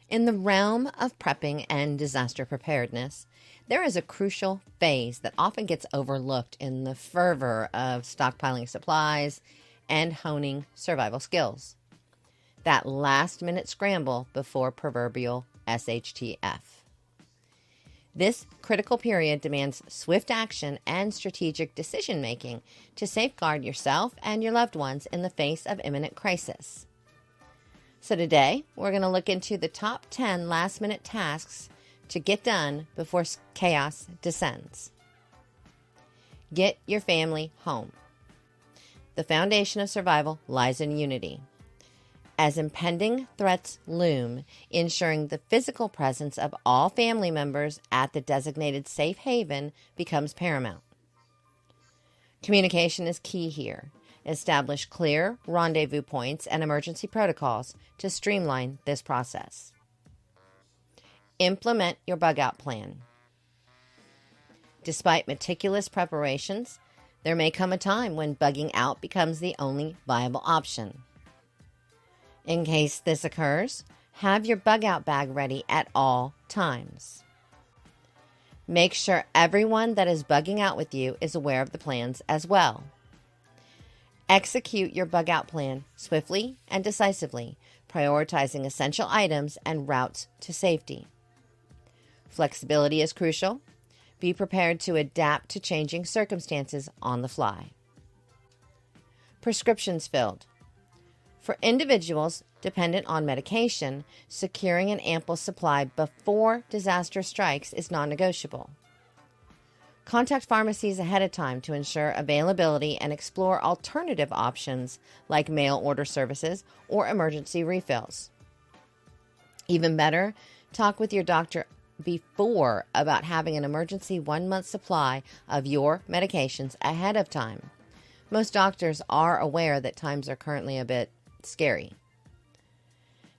In the realm of prepping and disaster preparedness, there is a crucial phase that often gets overlooked in the fervor of stockpiling supplies and honing survival skills. That last-minute scramble before proverbial shtf. This critical period demands swift action and strategic decision-making to safeguard yourself and your loved ones in the face of imminent crisis. So today, we're going to look into the top 10 last-minute tasks to get done before chaos descends. Get your family home. The foundation of survival lies in unity. As impending threats loom, ensuring the physical presence of all family members at the designated safe haven becomes paramount. Communication is key here. Establish clear rendezvous points and emergency protocols to streamline this process. Implement your bug-out plan. Despite meticulous preparations, there may come a time when bugging out becomes the only viable option. In case this occurs, have your bug-out bag ready at all times. Make sure everyone that is bugging out with you is aware of the plans as well. Execute your bug-out plan swiftly and decisively, prioritizing essential items and routes to safety. Flexibility is crucial. Be prepared to adapt to changing circumstances on the fly. Prescriptions filled. For individuals dependent on medication, securing an ample supply before disaster strikes is non-negotiable. Contact pharmacies ahead of time to ensure availability and explore alternative options like mail order services or emergency refills. Even better, talk with your doctor before about having an emergency 1-month supply of your medications ahead of time. Most doctors are aware that times are currently a bit scary.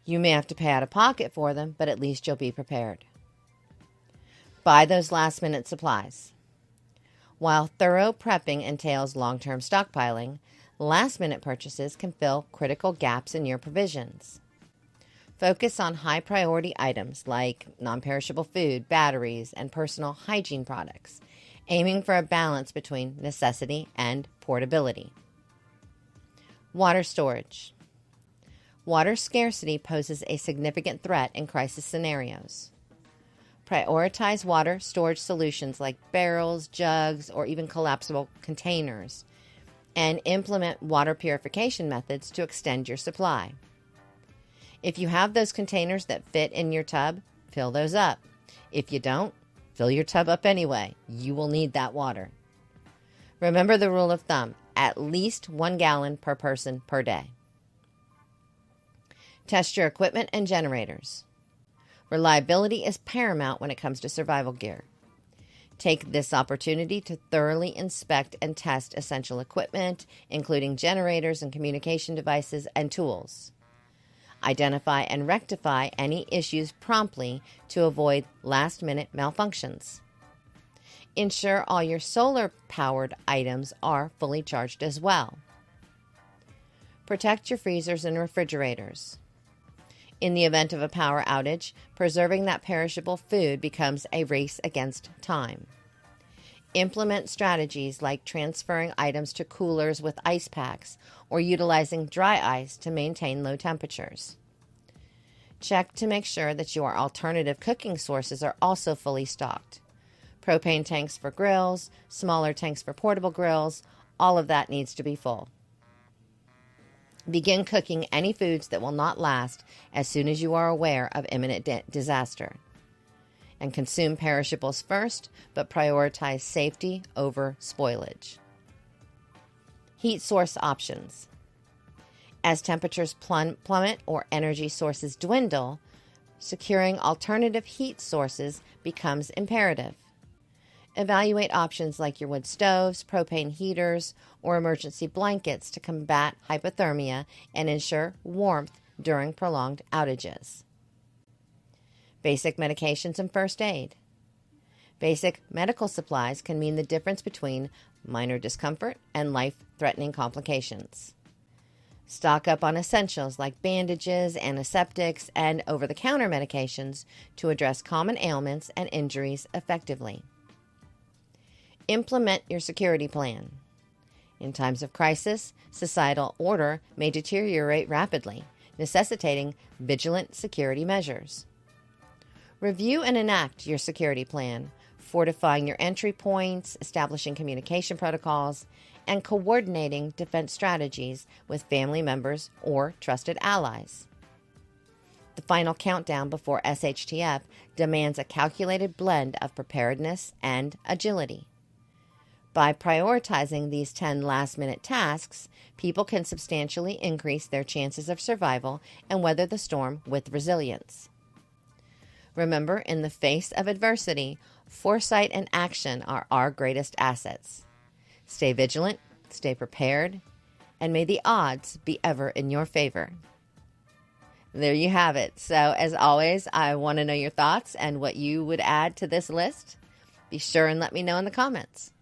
You may have to pay out of pocket for them, but at least you'll be prepared. Buy those last-minute supplies. While thorough prepping entails long-term stockpiling, last-minute purchases can fill critical gaps in your provisions. Focus on high-priority items like non-perishable food, batteries, and personal hygiene products, aiming for a balance between necessity and portability. Water storage. Water scarcity poses a significant threat in crisis scenarios. Prioritize water storage solutions like barrels, jugs, or even collapsible containers, and implement water purification methods to extend your supply. If you have those containers that fit in your tub, fill those up. If you don't, fill your tub up anyway. You will need that water. Remember the rule of thumb, at least 1 gallon per person per day. Test your equipment and generators. Reliability is paramount when it comes to survival gear. Take this opportunity to thoroughly inspect and test essential equipment, including generators and communication devices and tools. Identify and rectify any issues promptly to avoid last-minute malfunctions. Ensure all your solar-powered items are fully charged as well. Protect your freezers and refrigerators. In the event of a power outage, preserving that perishable food becomes a race against time. Implement strategies like transferring items to coolers with ice packs or utilizing dry ice to maintain low temperatures. Check to make sure that your alternative cooking sources are also fully stocked. Propane tanks for grills, smaller tanks for portable grills, all of that needs to be full. Begin cooking any foods that will not last as soon as you are aware of imminent disaster. And consume perishables first, but prioritize safety over spoilage. Heat source options. As temperatures plummet or energy sources dwindle, securing alternative heat sources becomes imperative. Evaluate options like your wood stoves, propane heaters, or emergency blankets to combat hypothermia and ensure warmth during prolonged outages. Basic medications and first aid. Basic medical supplies can mean the difference between minor discomfort and life-threatening complications. Stock up on essentials like bandages, antiseptics, and over-the-counter medications to address common ailments and injuries effectively. Implement your security plan. In times of crisis, societal order may deteriorate rapidly, necessitating vigilant security measures. Review and enact your security plan, fortifying your entry points, establishing communication protocols, and coordinating defense strategies with family members or trusted allies. The final countdown before shtf demands a calculated blend of preparedness and agility. By prioritizing these 10 last-minute tasks, people can substantially increase their chances of survival and weather the storm with resilience. Remember, in the face of adversity, foresight and action are our greatest assets. Stay vigilant, stay prepared, and may the odds be ever in your favor. There you have it. So, as always, I want to know your thoughts and what you would add to this list. Be sure and let me know in the comments.